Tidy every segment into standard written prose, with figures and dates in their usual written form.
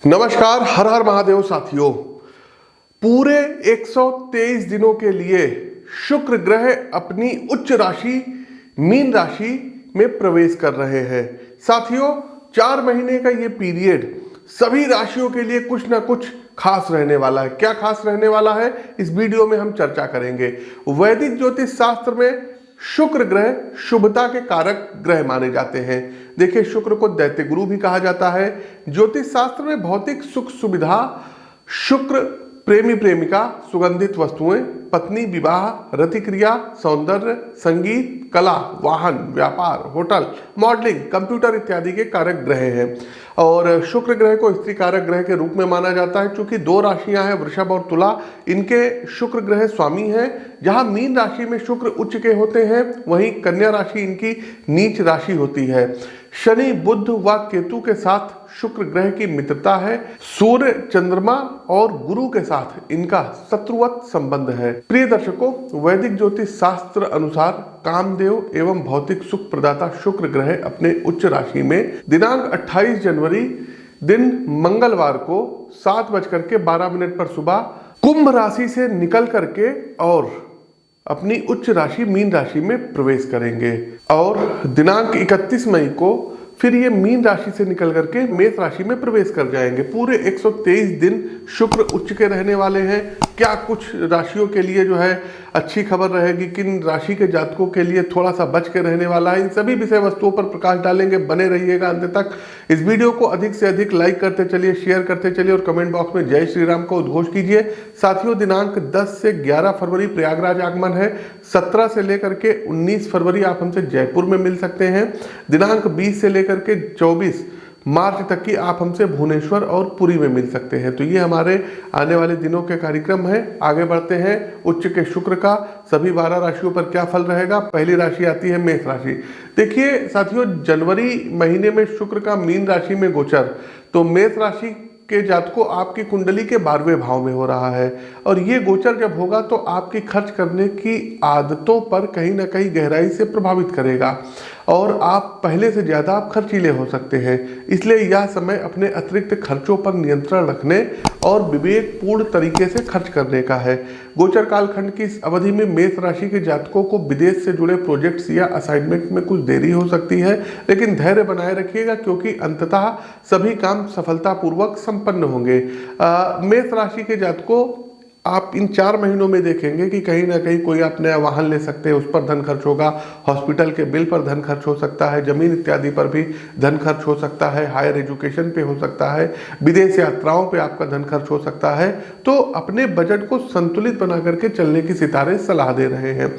नमस्कार, हर हर महादेव साथियों। पूरे 123 दिनों के लिए शुक्र ग्रह अपनी उच्च राशि मीन राशि में प्रवेश कर रहे हैं। साथियों, 4 महीने का ये पीरियड सभी राशियों के लिए कुछ ना कुछ खास रहने वाला है। क्या खास रहने वाला है, इस वीडियो में हम चर्चा करेंगे। वैदिक ज्योतिष शास्त्र में शुक्र ग्रह शुभता के कारक ग्रह माने जाते हैं। देखिए, शुक्र को दैत्य गुरु भी कहा जाता है। ज्योतिष शास्त्र में भौतिक सुख सुविधा, शुक्र प्रेमी प्रेमिका, सुगंधित वस्तुएं, पत्नी, विवाह, रतिक्रिया, सौंदर्य, संगीत, कला, वाहन, व्यापार, होटल, मॉडलिंग, कंप्यूटर इत्यादि के कारक ग्रह हैं। और शुक्र ग्रह को स्त्री कारक ग्रह के रूप में माना जाता है, क्योंकि 2 राशियां हैं, वृषभ और तुला, इनके शुक्र ग्रह स्वामी हैं। जहां मीन राशि में शुक्र उच्च के होते हैं, वहीं कन्या राशि इनकी नीच राशि होती है। शनि, बुध व केतु के साथ शुक्र ग्रह की मित्रता है। सूर्य, चंद्रमा और गुरु के साथ इनका शत्रुवत संबंध है। प्रिय दर्शकों, वैदिक ज्योतिष शास्त्र अनुसार कामदेव एवं भौतिक सुख प्रदाता शुक्र ग्रह अपने उच्च राशि में दिनांक 28 जनवरी दिन मंगलवार को 7:12 पर सुबह कुंभ राशि से निकल करके और अपनी उच्च राशि मीन राशि में प्रवेश करेंगे और दिनांक 31 मई को फिर ये मीन राशि से निकल करके मेष राशि में प्रवेश कर जाएंगे। पूरे 123 दिन शुक्र उच्च के रहने वाले हैं। क्या कुछ राशियों के लिए जो है अच्छी खबर रहेगी, किन राशि के जातकों के लिए थोड़ा सा बच के रहने वाला है, इन सभी विषय वस्तुओं पर प्रकाश डालेंगे। बने रहिएगा अंत तक। इस वीडियो को अधिक से अधिक लाइक करते चलिए, शेयर करते चलिए और कमेंट बॉक्स में जय श्री राम का उद्घोष कीजिए। साथियों, दिनांक 10 से 11 फरवरी प्रयागराज आगमन है। 17 से लेकर के 19 फरवरी आप हमसे जयपुर में मिल सकते हैं। दिनांक 20 से लेकर के 24 मार्च तक की आप हमसे भुवनेश्वर और पुरी में मिल सकते हैं। तो ये हमारे आने वाले दिनों के कार्यक्रम है। आगे बढ़ते हैं। उच्च के शुक्र का सभी 12 राशियों पर क्या फल रहेगा। पहली राशि आती है मेष राशि। देखिए साथियों, जनवरी महीने में शुक्र का मीन राशि में गोचर, तो मेष राशि के जातकों आपकी कुंडली के 12वें भाव में हो रहा है। और ये गोचर जब होगा तो आपकी खर्च करने की आदतों पर कहीं ना कहीं गहराई से प्रभावित करेगा और आप पहले से ज़्यादा आप खर्चीले हो सकते हैं। इसलिए यह समय अपने अतिरिक्त खर्चों पर नियंत्रण रखने और विवेकपूर्ण तरीके से खर्च करने का है। गोचर कालखंड की इस अवधि में मेष राशि के जातकों को विदेश से जुड़े प्रोजेक्ट्स या असाइनमेंट में कुछ देरी हो सकती है, लेकिन धैर्य बनाए रखिएगा, क्योंकि अंततः सभी काम सफलतापूर्वक संपन्न होंगे। मेष राशि के जातकों आप इन 4 महीनों में देखेंगे कि कहीं ना कहीं कोई आप नया वाहन ले सकते हैं, उस पर धन खर्च होगा। हॉस्पिटल के बिल पर धन खर्च हो सकता है। जमीन इत्यादि पर भी धन खर्च हो सकता है। हायर एजुकेशन पे हो सकता है। विदेश यात्राओं पे आपका धन खर्च हो सकता है। तो अपने बजट को संतुलित बना करके चलने की सितारे सलाह दे रहे हैं।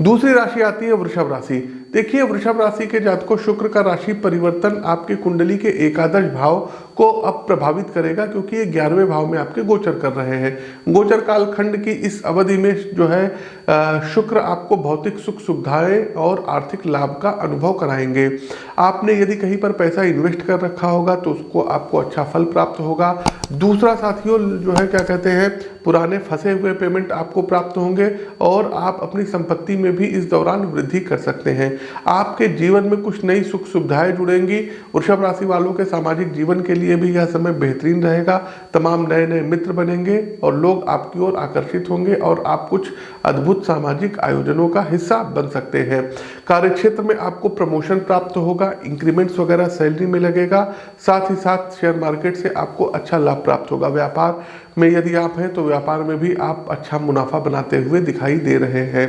दूसरी राशि आती है वृषभ राशि। देखिए, वृषभ राशि के जातकों शुक्र का राशि परिवर्तन आपकी कुंडली के एकादश भाव को अब प्रभावित करेगा, क्योंकि ये 11वें भाव में आपके गोचर कर रहे हैं। गोचर कालखंड की इस अवधि में जो है शुक्र आपको भौतिक सुख सुविधाएं और आर्थिक लाभ का अनुभव कराएंगे। आपने यदि कहीं पर पैसा इन्वेस्ट कर रखा होगा तो उसको आपको अच्छा फल प्राप्त होगा। दूसरा साथियों जो है क्या कहते हैं, पुराने फंसे हुए पेमेंट आपको प्राप्त होंगे और आप अपनी संपत्ति में भी इस दौरान वृद्धि कर सकते हैं। आपके जीवन में कुछ नई सुख सुविधाएं जुड़ेंगी। वृषभ राशि वालों के सामाजिक जीवन के लिए भी यह समय बेहतरीन रहेगा। तमाम नए नए मित्र बनेंगे और लोग आपकी ओर आकर्षित होंगे और आप कुछ अद्भुत सामाजिक आयोजनों का हिस्सा बन सकते हैं। कार्यक्षेत्र में आपको प्रमोशन प्राप्त होगा, इंक्रीमेंट्स वगैरह सैलरी में लगेगा। साथ ही साथ शेयर मार्केट से आपको अच्छा लाभ प्राप्त होगा। व्यापार में यदि आप हैं तो व्यापार में भी आप अच्छा मुनाफा बनाते हुए दिखाई दे रहे हैं।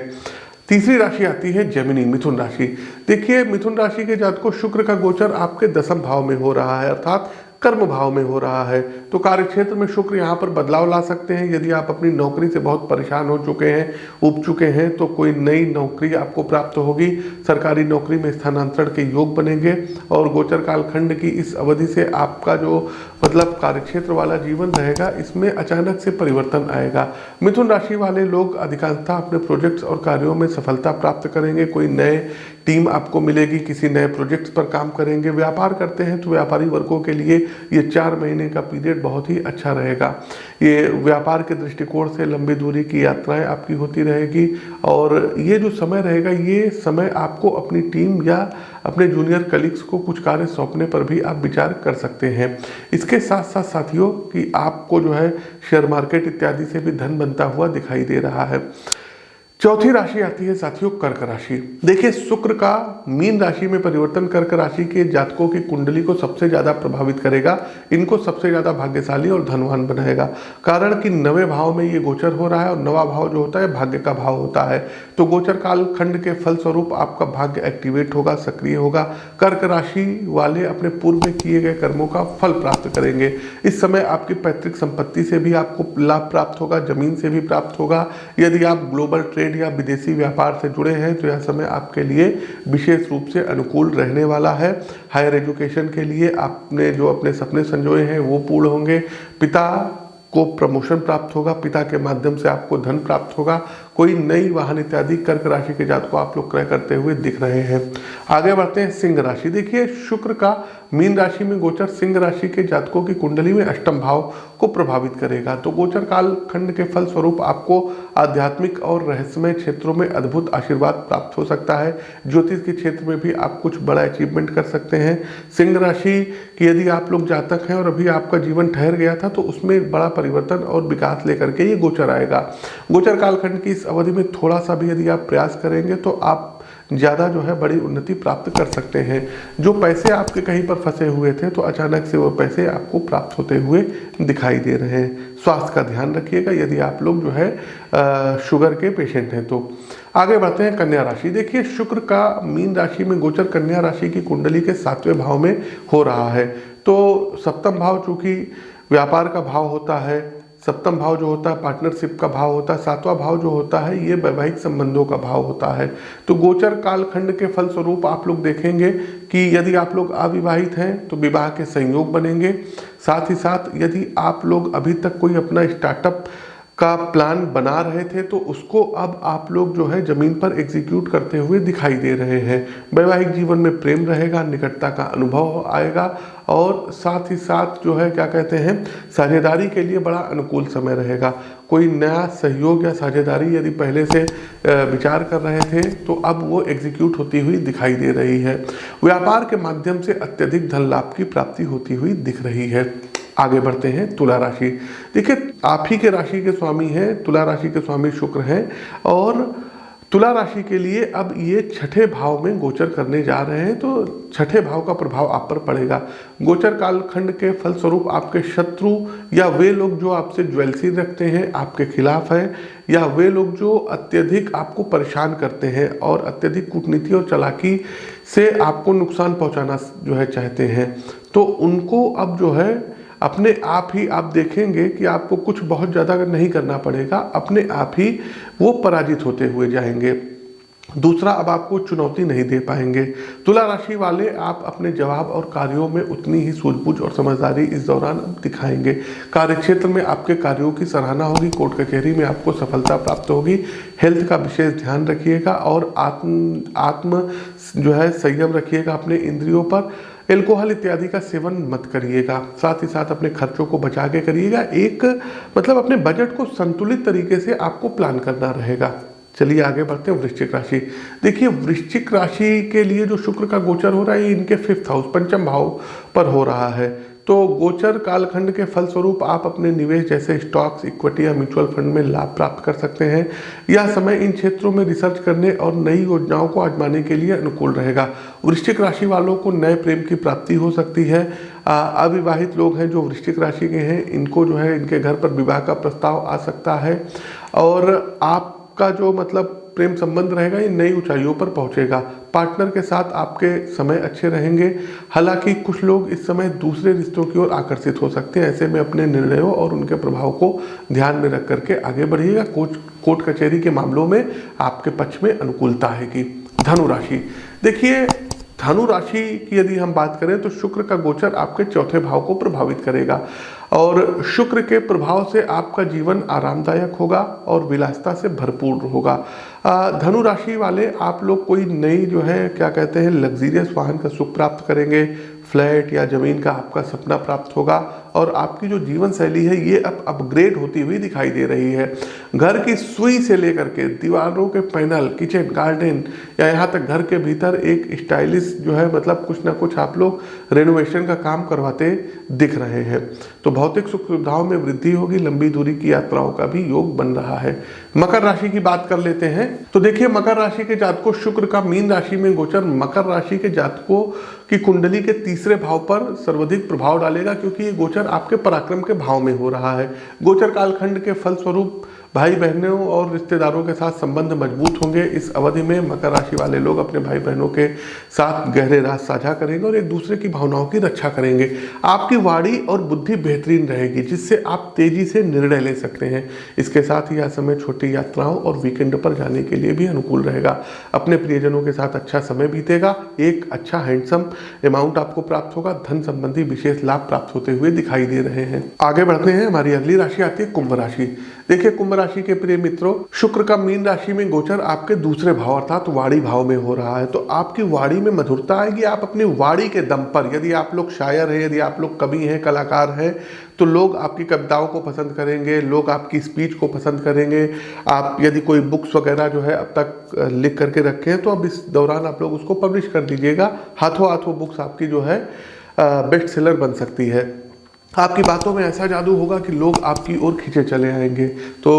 तीसरी राशि आती है जेमिनी, मिथुन राशि। देखिए, मिथुन राशि के जातकों शुक्र का गोचर आपके 10वें भाव में हो रहा है, अर्थात कर्म भाव में हो रहा है। तो कार्यक्षेत्र में शुक्र यहाँ पर बदलाव ला सकते हैं। यदि आप अपनी नौकरी से बहुत परेशान हो चुके हैं, उब चुके हैं, तो कोई नई नौकरी आपको प्राप्त होगी। सरकारी नौकरी में स्थानांतरण के योग बनेंगे और गोचर कालखंड की इस अवधि से आपका जो मतलब कार्यक्षेत्र वाला जीवन रहेगा, इसमें अचानक से परिवर्तन आएगा। मिथुन राशि वाले लोग अधिकांशतः अपने प्रोजेक्ट्स और कार्यों में सफलता प्राप्त करेंगे। कोई नए टीम आपको मिलेगी, किसी नए प्रोजेक्ट्स पर काम करेंगे। व्यापार करते हैं तो व्यापारी वर्गों के लिए ये 4 महीने का पीरियड बहुत ही अच्छा रहेगा। ये व्यापार के दृष्टिकोण से लंबी दूरी की यात्राएं आपकी होती रहेगी और ये जो समय रहेगा, ये समय आपको अपनी टीम या अपने जूनियर कलीग्स को कुछ कार्य सौंपने पर भी आप विचार कर सकते हैं। इसके साथ साथ साथियों कि आपको जो है शेयर मार्केट इत्यादि से भी धन बनता हुआ दिखाई दे रहा है। चौथी राशि आती है साथियों कर्क राशि। देखिए शुक्र का मीन राशि में परिवर्तन कर्क राशि के जातकों की कुंडली को सबसे ज्यादा प्रभावित करेगा, इनको सबसे ज्यादा भाग्यशाली और धनवान बनाएगा। कारण कि 9वें भाव में ये गोचर हो रहा है और 9वां भाव जो होता है भाग्य का भाव होता है। तो गोचर काल खंड के फलस्वरूप आपका भाग्य एक्टिवेट होगा, सक्रिय होगा। कर्क राशि वाले अपने पूर्व में किए गए कर्मों का फल प्राप्त करेंगे। इस समय आपकी पैतृक संपत्ति से भी आपको लाभ प्राप्त होगा, जमीन से भी प्राप्त होगा। यदि आप ग्लोबल ट्रेड या विदेशी व्यापार से जुड़े हैं तो यह समय आपके लिए विशेष रूप से अनुकूल रहने वाला है। हायर एजुकेशन के लिए आपने जो अपने सपने संजोए हैं वो पूर्ण होंगे। पिता को प्रमोशन प्राप्त होगा, पिता के माध्यम से आपको धन प्राप्त होगा। कोई नई वाहन इत्यादि कर्क राशि के जातकों आप लोग क्रय करते हुए दिख रहे हैं। आगे बढ़ते हैं सिंह राशि। देखिए शुक्र का मीन राशि में गोचर सिंह राशि के जातकों की कुंडली में अष्टम भाव को प्रभावित करेगा। तो गोचर काल खंड के फल स्वरूप आपको आध्यात्मिक और रहस्यमय क्षेत्रों में अद्भुत आशीर्वाद प्राप्त हो सकता है। ज्योतिष के क्षेत्र में भी आप कुछ बड़ा अचीवमेंट कर सकते हैं। सिंह राशि की यदि आप लोग जातक हैं और अभी आपका जीवन ठहर गया था तो उसमें बड़ा परिवर्तन और विकास लेकर के ये गोचर आएगा। गोचर कालखंड की इस अवधि में थोड़ा सा भी यदि आप प्रयास करेंगे तो आप ज़्यादा जो है बड़ी उन्नति प्राप्त कर सकते हैं। जो पैसे आपके कहीं पर फंसे हुए थे तो अचानक से वो पैसे आपको प्राप्त होते हुए दिखाई दे रहे हैं। स्वास्थ्य का ध्यान रखिएगा यदि आप लोग जो है शुगर के पेशेंट हैं तो। आगे बढ़ते हैं कन्या राशि। देखिए शुक्र का मीन राशि में गोचर कन्या राशि की कुंडली के 7वें भाव में हो रहा है। तो सप्तम भाव चूंकि व्यापार का भाव होता है, सप्तम भाव जो होता है पार्टनरशिप का भाव होता है, 7वां भाव जो होता है ये वैवाहिक संबंधों का भाव होता है। तो गोचर कालखंड के फलस्वरूप आप लोग देखेंगे कि यदि आप लोग अविवाहित हैं तो विवाह के संयोग बनेंगे। साथ ही साथ यदि आप लोग अभी तक कोई अपना स्टार्टअप का प्लान बना रहे थे तो उसको अब आप लोग जो है जमीन पर एग्जीक्यूट करते हुए दिखाई दे रहे हैं। वैवाहिक जीवन में प्रेम रहेगा, निकटता का अनुभव आएगा और साथ ही साथ जो है क्या कहते हैं साझेदारी के लिए बड़ा अनुकूल समय रहेगा। कोई नया सहयोग या साझेदारी यदि पहले से विचार कर रहे थे तो अब वो एग्जीक्यूट होती हुई दिखाई दे रही है। व्यापार के माध्यम से अत्यधिक धन लाभ की प्राप्ति होती हुई दिख रही है। आगे बढ़ते हैं तुला राशि। देखिए आप ही के राशि के स्वामी हैं, तुला राशि के स्वामी शुक्र हैं और तुला राशि के लिए अब ये 6ठे भाव में गोचर करने जा रहे हैं तो 6ठे भाव का प्रभाव आप पर पड़ेगा। गोचर कालखंड के फलस्वरूप आपके शत्रु या वे लोग जो आपसे ज्वेलसी रखते हैं आपके खिलाफ हैं, या वे लोग जो अत्यधिक आपको परेशान करते हैं और अत्यधिक कूटनीति और चालाकी से आपको नुकसान पहुंचाना जो है चाहते हैं, तो उनको अब जो है अपने आप ही आप देखेंगे कि आपको कुछ बहुत ज़्यादा नहीं करना पड़ेगा, अपने आप ही वो पराजित होते हुए जाएंगे। दूसरा, अब आपको चुनौती नहीं दे पाएंगे। तुला राशि वाले आप अपने जवाब और कार्यों में उतनी ही सूझबूझ और समझदारी इस दौरान अब दिखाएंगे। कार्यक्षेत्र में आपके कार्यों की सराहना होगी, कोर्ट कचहरी में आपको सफलता प्राप्त होगी। हेल्थ का विशेष ध्यान रखिएगा और आत्म जो है संयम रखिएगा अपने इंद्रियों पर। एल्कोहल इत्यादि का सेवन मत करिएगा। साथ ही साथ अपने खर्चों को बचा के करिएगा। एक मतलब अपने बजट को संतुलित तरीके से आपको प्लान करना रहेगा। चलिए आगे बढ़ते हैं वृश्चिक राशि। देखिए वृश्चिक राशि के लिए जो शुक्र का गोचर हो रहा है इनके 5th हाउस पंचम भाव पर हो रहा है। तो गोचर कालखंड के फलस्वरूप आप अपने निवेश जैसे स्टॉक्स, इक्विटी या म्यूचुअल फंड में लाभ प्राप्त कर सकते हैं। यह समय इन क्षेत्रों में रिसर्च करने और नई योजनाओं को आजमाने के लिए अनुकूल रहेगा। वृश्चिक राशि वालों को नए प्रेम की प्राप्ति हो सकती है। अविवाहित लोग हैं जो वृश्चिक राशि के हैं, इनको जो है इनके घर पर विवाह का प्रस्ताव आ सकता है और आपका जो मतलब प्रेम संबंध रहेगा ये नई ऊंचाइयों पर पहुंचेगा। पार्टनर के साथ आपके समय अच्छे रहेंगे। हालांकि कुछ लोग इस समय दूसरे रिश्तों की ओर आकर्षित हो सकते हैं। ऐसे में अपने निर्णयों और उनके प्रभाव को ध्यान में रख करके आगे बढ़िएगा। कोर्ट कचहरी के मामलों में आपके पक्ष में अनुकूलता आएगी। धनु राशि। देखिए धनु राशि की यदि हम बात करें तो शुक्र का गोचर आपके 4थे भाव को प्रभावित करेगा और शुक्र के प्रभाव से आपका जीवन आरामदायक होगा और विलासिता से भरपूर होगा। धनु राशि वाले आप लोग कोई नई जो है क्या कहते हैं लग्जीरियस वाहन का सुख प्राप्त करेंगे। फ्लैट या जमीन का आपका सपना प्राप्त होगा और आपकी जो जीवन शैली है ये अब अपग्रेड होती हुई दिखाई दे रही है। घर की सुई से लेकर के दीवारों के पैनल, किचन, गार्डन या यहाँ तक घर के भीतर एक स्टाइलिश जो है मतलब कुछ ना कुछ आप लोग रेनोवेशन का काम करवाते दिख रहे हैं। तो भौतिक सुख सुविधाओं में वृद्धि होगी, लंबी दूरी की यात्राओं का भी योग बन रहा है। मकर राशि की बात कर लेते हैं। तो देखिए, मकर राशि के जातकों, शुक्र का मीन राशि में गोचर मकर राशि के जातकों की कुंडली के तीसरे भाव पर सर्वाधिक प्रभाव डालेगा, क्योंकि ये गोचर आपके पराक्रम के भाव में हो रहा है। गोचर कालखंड के फलस्वरूप भाई बहनों और रिश्तेदारों के साथ संबंध मजबूत होंगे। इस अवधि में मकर राशि वाले लोग अपने भाई बहनों के साथ गहरे राज साझा करेंगे और एक दूसरे की भावनाओं की रक्षा करेंगे। आपकी वाणी और बुद्धि बेहतरीन रहेगी, जिससे आप तेजी से निर्णय ले सकते हैं। इसके साथ ही यह समय छोटी यात्राओं और वीकेंड पर जाने के लिए भी अनुकूल रहेगा। अपने प्रियजनों के साथ अच्छा समय बीतेगा। एक अच्छा हैंडसम अमाउंट आपको प्राप्त होगा। धन संबंधी विशेष लाभ प्राप्त होते हुए दिखाई दे रहे हैं। आगे बढ़ते हैं। हमारी अगली राशि आती है कुंभ राशि। देखिए, कुंभ राशि के प्रिय मित्रों, शुक्र का मीन राशि में गोचर आपके दूसरे भाव अर्थात वाणी भाव में हो रहा है। तो आपकी वाणी में मधुरता आएगी। आप अपनी वाणी के दम पर, यदि आप लोग शायर हैं, यदि आप लोग कवि हैं, कलाकार हैं, तो लोग आपकी कविताओं को पसंद करेंगे, लोग आपकी स्पीच को पसंद करेंगे। आप यदि कोई बुक्स वगैरह जो है अब तक लिख करके रखे हैं, तो अब इस दौरान आप लोग उसको पब्लिश कर दीजिएगा। हाथों हाथों बुक्स आपकी जो है बेस्ट सेलर बन सकती है। आपकी बातों में ऐसा जादू होगा कि लोग आपकी ओर खींचे चले आएंगे। तो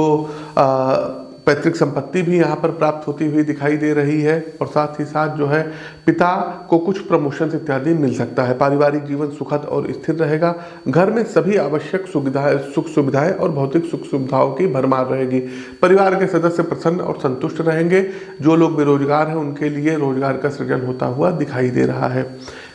पैतृक संपत्ति भी यहाँ पर प्राप्त होती हुई दिखाई दे रही है और साथ ही साथ जो है पिता को कुछ प्रमोशन इत्यादि मिल सकता है। पारिवारिक जीवन सुखद और स्थिर रहेगा। घर में सभी आवश्यक सुख सुविधाएं और भौतिक सुख सुविधाओं की भरमार रहेगी। परिवार के सदस्य प्रसन्न और संतुष्ट रहेंगे। जो लोग बेरोजगार हैं उनके लिए रोजगार का सृजन होता हुआ दिखाई दे रहा है।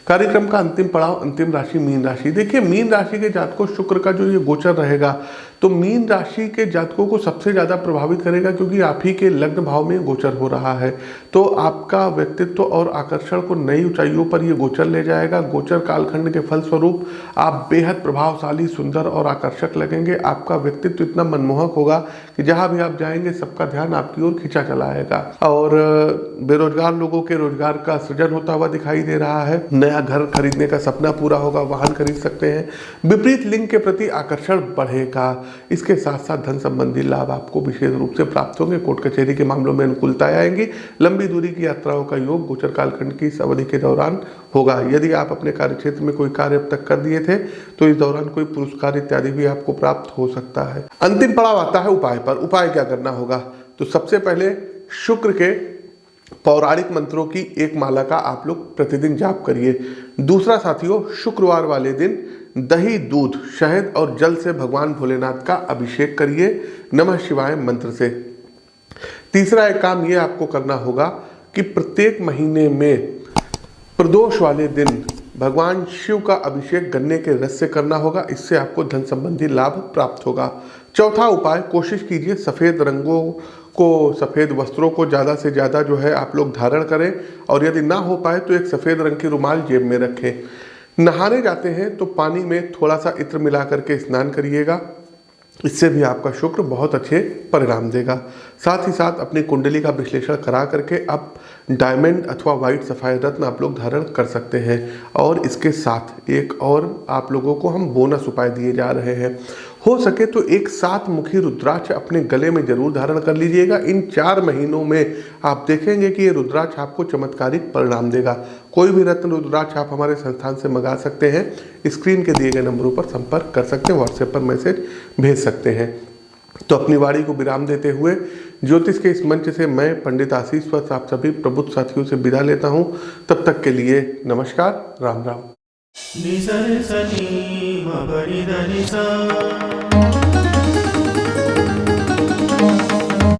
कार्यक्रम का अंतिम पड़ाव, अंतिम राशि मीन राशि। देखिए, मीन राशि के जातकों, शुक्र का जो ये गोचर रहेगा तो मीन राशि के जातकों को सबसे ज़्यादा प्रभावित करेगा, क्योंकि आप ही के लग्न भाव में गोचर हो रहा है। तो आपका व्यक्तित्व और आकर्षण को नई ऊंचाइयों पर ये गोचर ले जाएगा। गोचर कालखंड के फलस्वरूप आप बेहद प्रभावशाली, सुंदर और आकर्षक लगेंगे। आपका व्यक्तित्व इतना मनमोहक होगा कि जहाँ भी आप जाएंगे सबका ध्यान आपकी ओर खींचा चला आएगा। और बेरोजगार लोगों के रोजगार का सृजन होता हुआ दिखाई दे रहा है। नया घर खरीदने का सपना पूरा होगा, वाहन खरीद सकते हैं। विपरीत लिंग के प्रति आकर्षण बढ़ेगा। इसके साथ साथ धन संबंधी लाभ आपको विशेष रूप से प्राप्त होंगे। कोर्ट कचहरी के मामलों में अनुकूलताएं आएंगी। लंबी दूरी की यात्राओं का योग गोचर कालखंड की इस अवधि के दौरान होगा। यदि आप अपने कार्य क्षेत्र में कोई कार्य अब तक कर दिए थे तो इस दौरान कोई पुरस्कार इत्यादि भी आपको प्राप्त हो सकता है। अंतिम पड़ाव आता है उपाय पर। उपाय क्या करना होगा? तो सबसे पहले शुक्र के पौराणिक मंत्रों की एक माला का आप लोग प्रतिदिन जाप करिए। दूसरा साथियों, शुक्रवार वाले दिन दही, दूध, शहद और जल से भगवान भोलेनाथ का अभिषेक करिए नमः शिवाय मंत्र से। तीसरा एक काम ये आपको करना होगा कि प्रत्येक महीने में प्रदोष वाले दिन भगवान शिव का अभिषेक गन्ने के रस से करना होगा। इससे आपको धन संबंधी लाभ प्राप्त होगा। चौथा उपाय, कोशिश कीजिए सफ़ेद रंगों को, सफ़ेद वस्त्रों को ज़्यादा से ज़्यादा जो है आप लोग धारण करें और यदि ना हो पाए तो एक सफ़ेद रंग की रुमाल जेब में रखें। नहाने जाते हैं तो पानी में थोड़ा सा इत्र मिला करके स्नान करिएगा। इससे भी आपका शुक्र बहुत अच्छे परिणाम देगा। साथ ही साथ अपनी कुंडली का विश्लेषण करा करके आप डायमंड अथवा वाइट सफायर रत्न आप लोग धारण कर सकते हैं। और इसके साथ एक और आप लोगों को हम बोनस उपाय दिए जा रहे हैं। हो सके तो एक 7 मुखी रुद्राक्ष अपने गले में जरूर धारण कर लीजिएगा। इन 4 महीनों में आप देखेंगे कि ये रुद्राक्ष आपको चमत्कारिक परिणाम देगा। कोई भी रत्न रुद्राक्ष आप हमारे संस्थान से मंगा सकते हैं। स्क्रीन के दिए गए नंबरों पर संपर्क कर सकते हैं, व्हाट्सएप पर मैसेज भेज सकते हैं। तो अपनी वाणी को विराम देते हुए ज्योतिष के इस मंच से मैं पंडित आशीष वत्स आप सभी प्रबुद्ध साथियों से विदा लेता हूं। तब तक के लिए नमस्कार, राम राम।